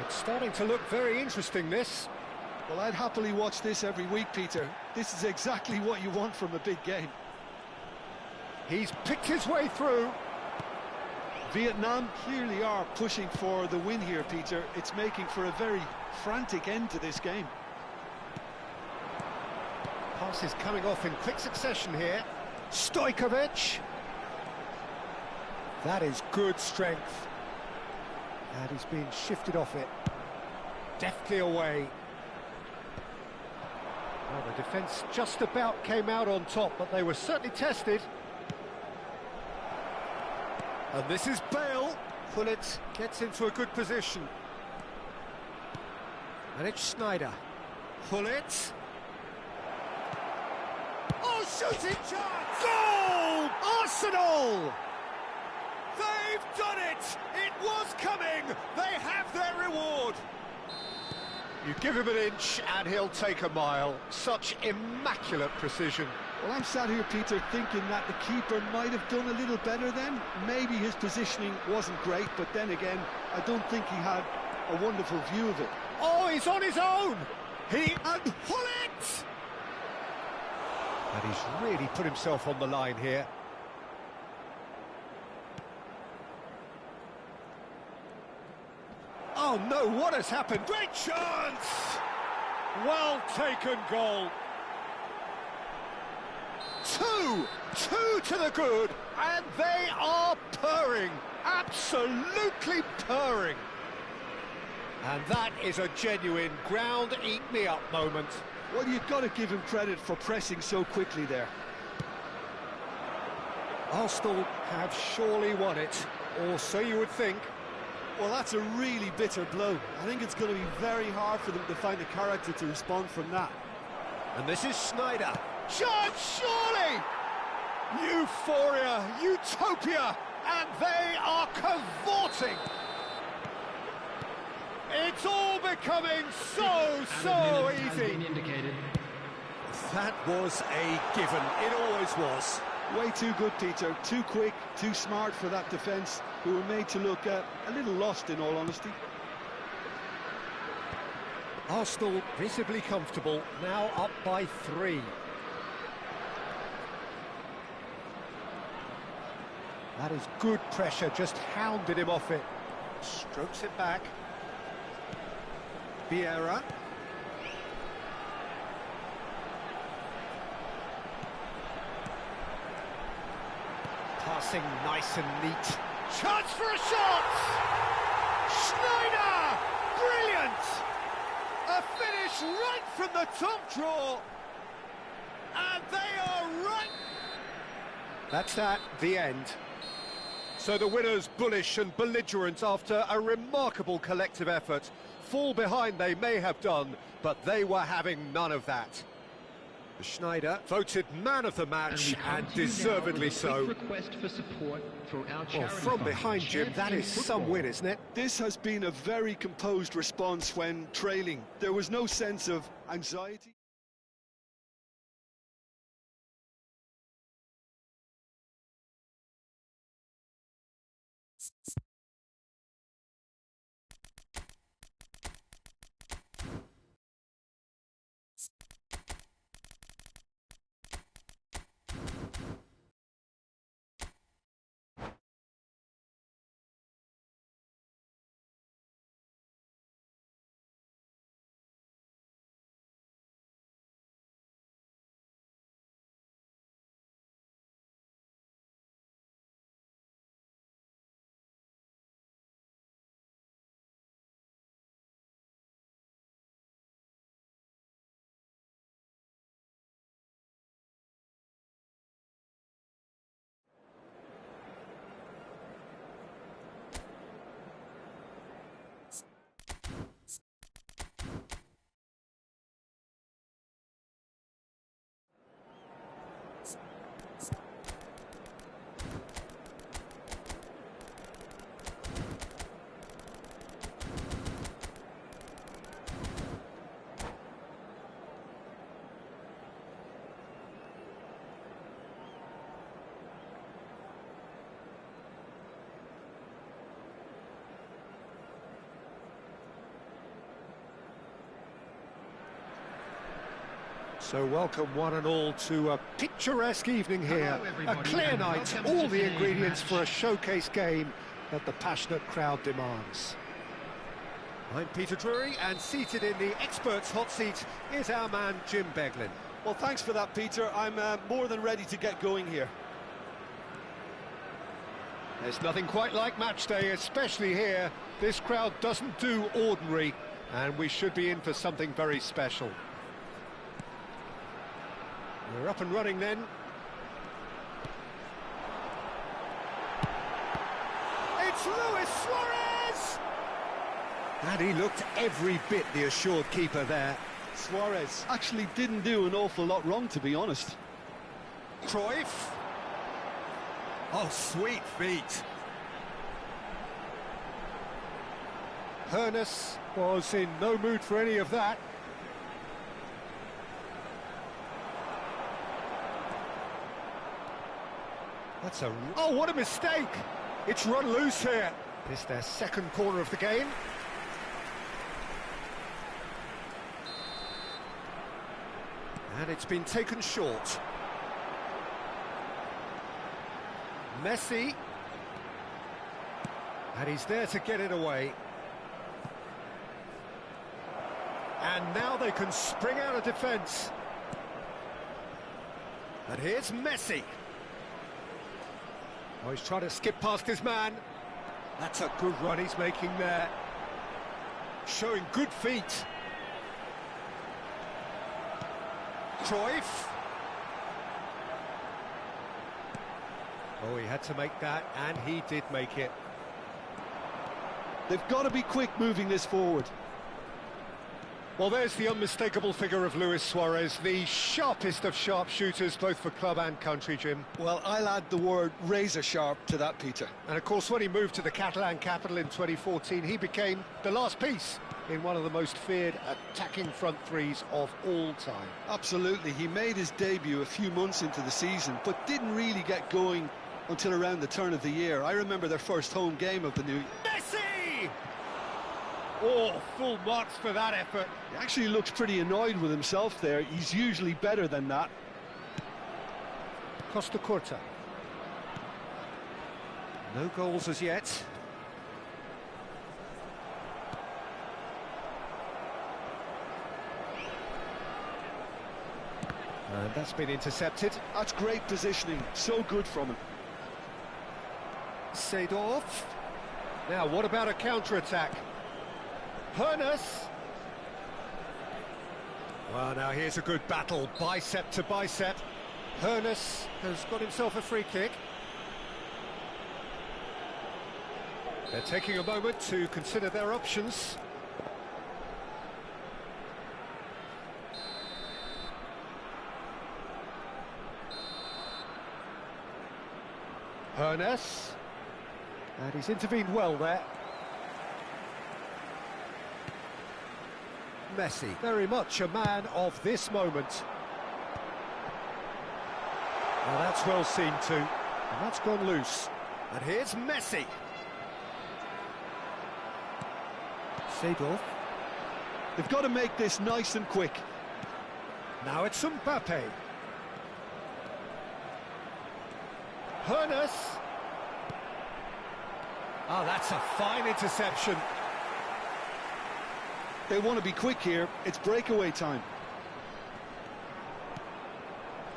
It's starting to look very interesting, this. Well, I'd happily watch this every week, Peter. This is exactly what you want from a big game. He's picked his way through. Vietnam clearly are pushing for the win here, Peter. It's making for a very frantic end to this game. Passes coming off in quick succession here. Stojkovic. That is good strength. And he's been shifted off it. Deftly away. Well, the defence just about came out on top, but they were certainly tested. And this is Bale. Pullet gets into a good position. And it's Snyder. Pullet. Oh, shooting chance! Goal! Arsenal! They've done it! It was coming! They have their reward! You give him an inch and he'll take a mile. Such immaculate precision. Well, I'm sat here, Peter, thinking that the keeper might have done a little better then. Maybe his positioning wasn't great, but then again, I don't think he had a wonderful view of it. Oh, he's on his own! And Pullet! And he's really put himself on the line here. Oh no, what has happened? Great chance! Well taken goal. Two to the good, and they are purring, absolutely purring. And that is a genuine ground-eat-me-up moment. Well, you've got to give him credit for pressing so quickly there. Arsenal have surely won it, or so you would think. Well, that's a really bitter blow. I think it's going to be very hard for them to find the character to respond from that. And this is Snyder. Chance, surely! Euphoria, utopia, and they are cavorting. It's all becoming so easy. That was a given. It always was. Way too good, Peter. Too quick, too smart for that defence, who were made to look a little lost, in all honesty. Arsenal visibly comfortable, now up by 3. That is good pressure, just hounded him off it. Strokes it back. Vieira. Passing nice and neat. Chance for a shot! Snyder! Brilliant! A finish right from the top draw. And they are right. That's that, the end. So the winners bullish and belligerent after a remarkable collective effort. Fall behind they may have done, but they were having none of that. Schneider voted man of the match, and deservedly so. Request for support for our well, from behind, Jim, that is some win, isn't it? This has been a very composed response when trailing. There was no sense of anxiety. So welcome one and all to a picturesque evening here. A clear night, all the ingredients for a showcase game that the passionate crowd demands. I'm Peter Drury, and seated in the experts' hot seat is our man Jim Beglin. Well, thanks for that, Peter. I'm more than ready to get going here. There's nothing quite like match day, especially here. This crowd doesn't do ordinary, and we should be in for something very special. We're up and running then. It's Luis Suarez! And he looked every bit the assured keeper there. Suarez actually didn't do an awful lot wrong, to be honest. Cruyff. Oh, sweet feet. Hoeneß was in no mood for any of that. Oh, what a mistake! It's run loose here. It's their second corner of the game. And it's been taken short. Messi. And he's there to get it away. And now they can spring out of defence. And here's Messi. Oh, he's trying to skip past his man. That's a good run he's making there. Showing good feet. Cruyff. Oh, he had to make that, and he did make it. They've got to be quick moving this forward. Well, there's the unmistakable figure of Luis Suarez, the sharpest of sharpshooters, both for club and country, Jim. Well, I'll add the word razor sharp to that, Peter. And of course, when he moved to the Catalan capital in 2014, he became the last piece in one of the most feared attacking front threes of all time. Absolutely. He made his debut a few months into the season, but didn't really get going until around the turn of the year. I remember their first home game of the new... Messi! Oh, full marks for that effort. He actually looks pretty annoyed with himself there. He's usually better than that. Costa Curta. No goals as yet. And that's been intercepted. That's great positioning. So good from him. Seedorf. Now, what about a counter-attack? Hoeneß. Well, now here's a good battle, bicep to bicep. Hoeneß has got himself a free kick. They're taking a moment to consider their options. Hoeneß. And he's intervened well there. Messi, very much a man of this moment. Now that's well seen too, and that's gone loose. And here's Messi. Seedorf. They've got to make this nice and quick. Now it's Mbappe. Hoeneß. Oh, that's a fine interception. They want to be quick here. It's breakaway time.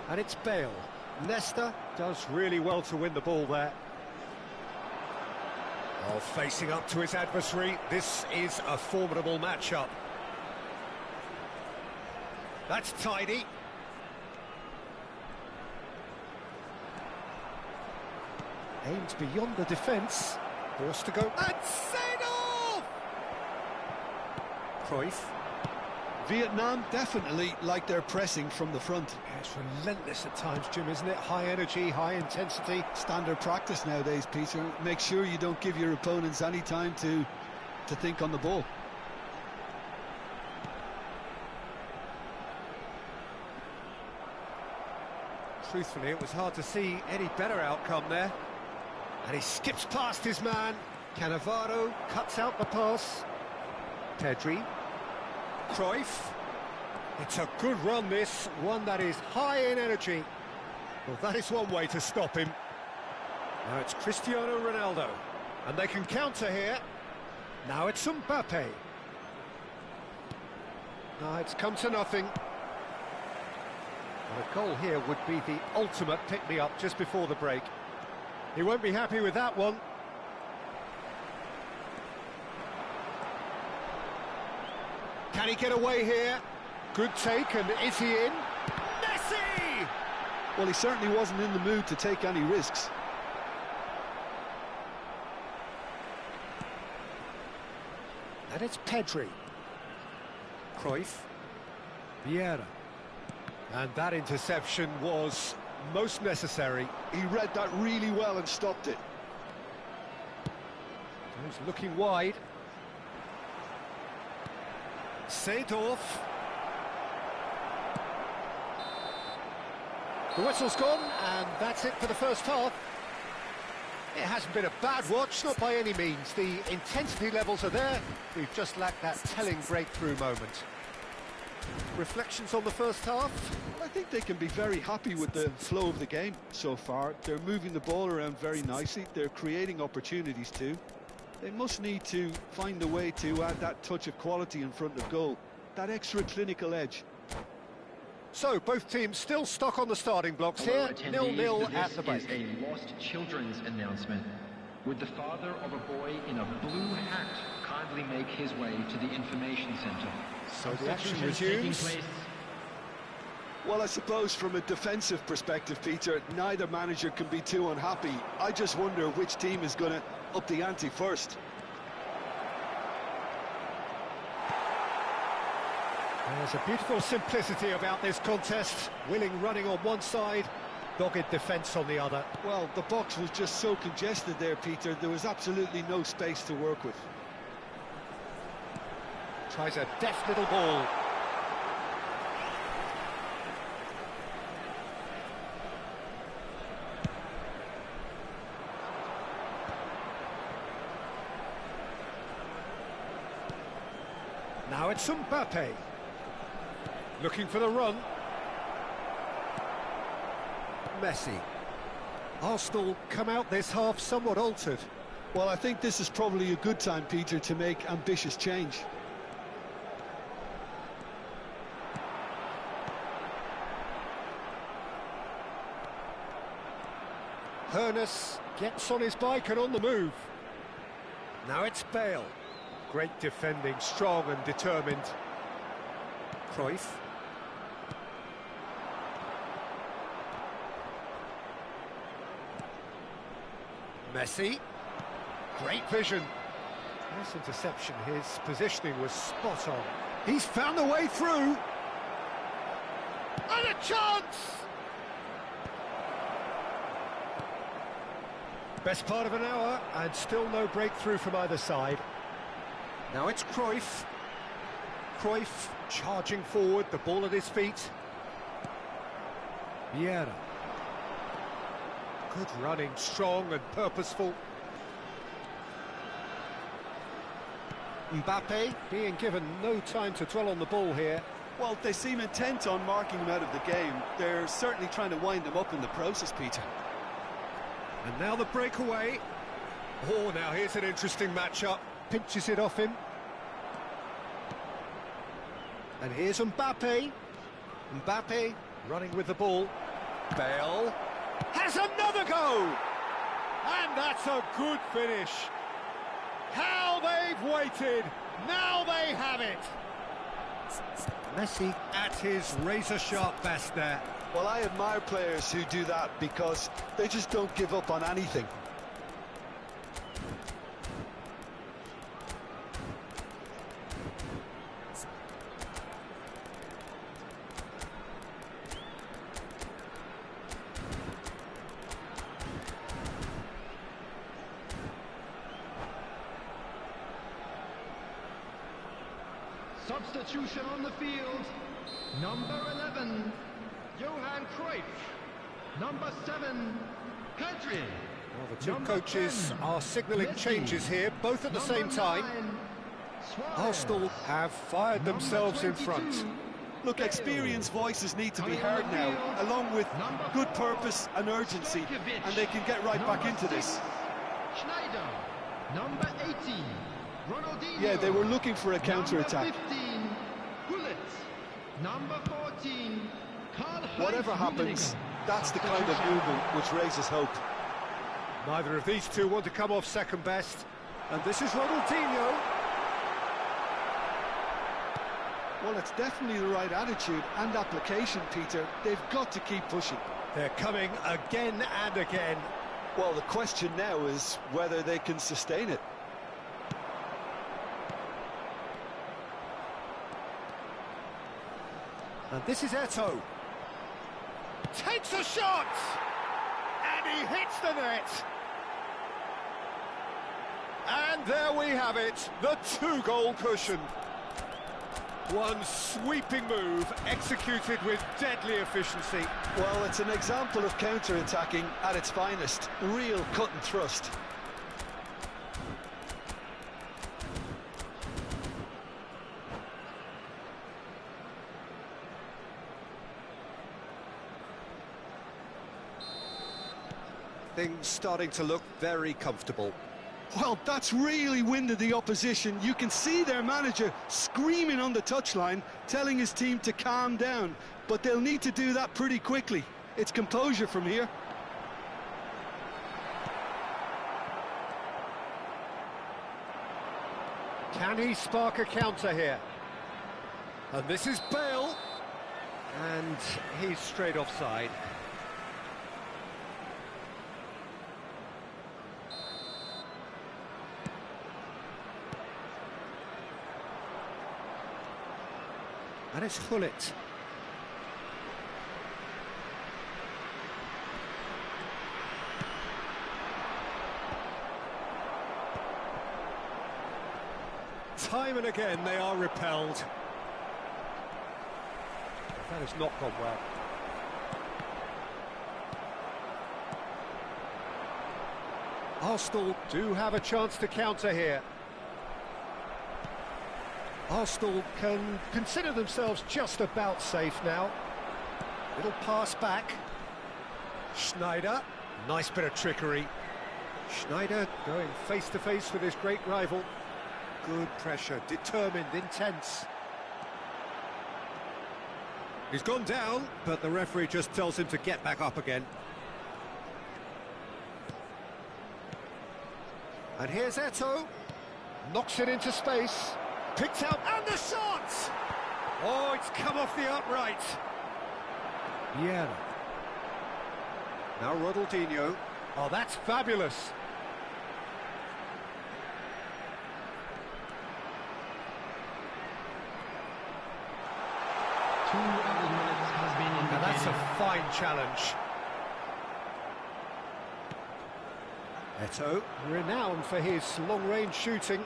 And it's Bale. Nesta does really well to win the ball there. Oh, facing up to his adversary, this is a formidable matchup. That's tidy. Aimed beyond the defence. Forced to go. And Seedorf! Cruyff. Vietnam definitely like their pressing from the front. Yeah, it's relentless at times, Jim, isn't it? High energy, high intensity. Standard practice nowadays, Peter. Make sure you don't give your opponents any time to think on the ball. Truthfully, it was hard to see any better outcome there. And he skips past his man. Cannavaro cuts out the pass. Pedri. Cruyff. It's a good run, this. One that is high in energy. Well, that is one way to stop him. Now it's Cristiano Ronaldo. And they can counter here. Now it's Mbappe. Now it's come to nothing. And a goal here would be the ultimate pick-me-up just before the break. He won't be happy with that one. Can he get away here? Good take, and is he in? Messi! Well, he certainly wasn't in the mood to take any risks. And it's Pedri. Cruyff. Vieira. And that interception was most necessary. He read that really well and stopped it. He's looking wide. Seedorf. The whistle's gone, and that's it for the first half. It hasn't been a bad watch, not by any means. The intensity levels are there. We've just lacked that telling breakthrough moment. Reflections on the first half? I think they can be very happy with the flow of the game so far. They're moving the ball around very nicely. They're creating opportunities too. They must need to find a way to add that touch of quality in front of goal, that extra clinical edge. So, both teams still stuck on the starting blocks here, 0-0 at the break. This is a lost children's announcement. Would the father of a boy in a blue hat kindly make his way to the information centre? So the action resumes. Well, I suppose from a defensive perspective, Peter, neither manager can be too unhappy. I just wonder which team is going to up the ante first. There's a beautiful simplicity about this contest. Willing running on one side, dogged defence on the other. Well, the box was just so congested there, Peter. There was absolutely no space to work with. Tries a deft little ball. Now it's Mbappe. Looking for the run. Messi. Arsenal come out this half somewhat altered. Well, I think this is probably a good time, Peter, to make ambitious change. Hoeneß gets on his bike and on the move. Now it's Bale. Great defending, strong and determined. Cruyff. Messi. Great vision. Nice interception. His positioning was spot on. He's found the way through. And a chance! Best part of an hour, and still no breakthrough from either side. Now it's Cruyff. Cruyff charging forward, the ball at his feet. Vieira. Good running, strong and purposeful. Mbappe being given no time to dwell on the ball here. Well, they seem intent on marking him out of the game. They're certainly trying to wind him up in the process, Peter. And now the breakaway. Oh, now here's an interesting matchup. Pinches it off him. And here's Mbappe. Mbappe running with the ball. Bale has another go! And that's a good finish. How they've waited. Now they have it. Messi at his razor-sharp best there. Well, I admire players who do that because they just don't give up on anything. Substitution on the field. Number 11, Johan Cruyff. Number 7, Pedri. Well, the two coaches are signalling changes here, both at the same time. Arsenal have fired themselves in front. Look, experienced voices need to be heard now, along with good purpose and urgency, and they can get right back into this. Schneider, number 18, Ronaldinho. Yeah, they were looking for a counter-attack. Number 15, Gullit. Number 14, Karl-Heinz Whatever happens, that's the kind of movement which raises hope. Neither of these two want to come off second best. And this is Ronaldinho. Well, it's definitely the right attitude and application, Peter. They've got to keep pushing. They're coming again and again. Well, the question now is whether they can sustain it. And this is Eto'o. Takes a shot! And he hits the net. And there we have it, the two-goal cushion. One sweeping move, executed with deadly efficiency. Well, it's an example of counter-attacking at its finest. Real cut and thrust. Things starting to look very comfortable. Well, that's really winded the opposition. You can see their manager screaming on the touchline, telling his team to calm down. But they'll need to do that pretty quickly. It's composure from here. Can he spark a counter here? And this is Bale. And he's straight offside. And it's Gullit. Time and again they are repelled. That has not gone well. Arsenal do have a chance to counter here. Arsenal can consider themselves just about safe now. Little pass back. Schneider, nice bit of trickery. Schneider going face to face with his great rival. Good pressure, determined, intense. He's gone down, but the referee just tells him to get back up again. And here's Eto'o. Knocks it into space. Picked out, and the shot! Oh, it's come off the upright. Vieira. Now Ronaldinho. Oh, that's fabulous. That's a fine challenge. Eto, renowned for his long-range shooting.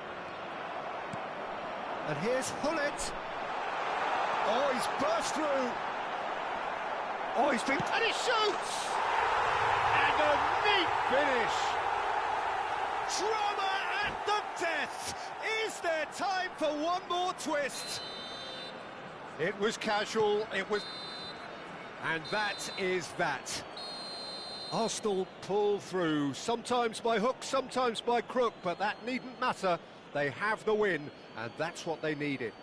And here's Hullet. Oh, he's burst through. Oh, he's been... And he shoots! And a neat finish. Drama at the death. Is there time for one more twist? It was casual, it was... And that is that. Arsenal pull through, sometimes by hook, sometimes by crook, but that needn't matter. They have the win, and that's what they needed.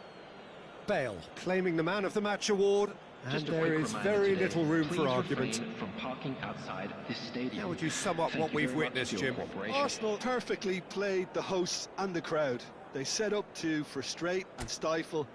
Bale claiming the Man of the Match award, and there is very little room for argument. From parking outside this stadium. How would you sum up what we've witnessed, Jim? Arsenal perfectly played the hosts and the crowd. They set up to frustrate and stifle,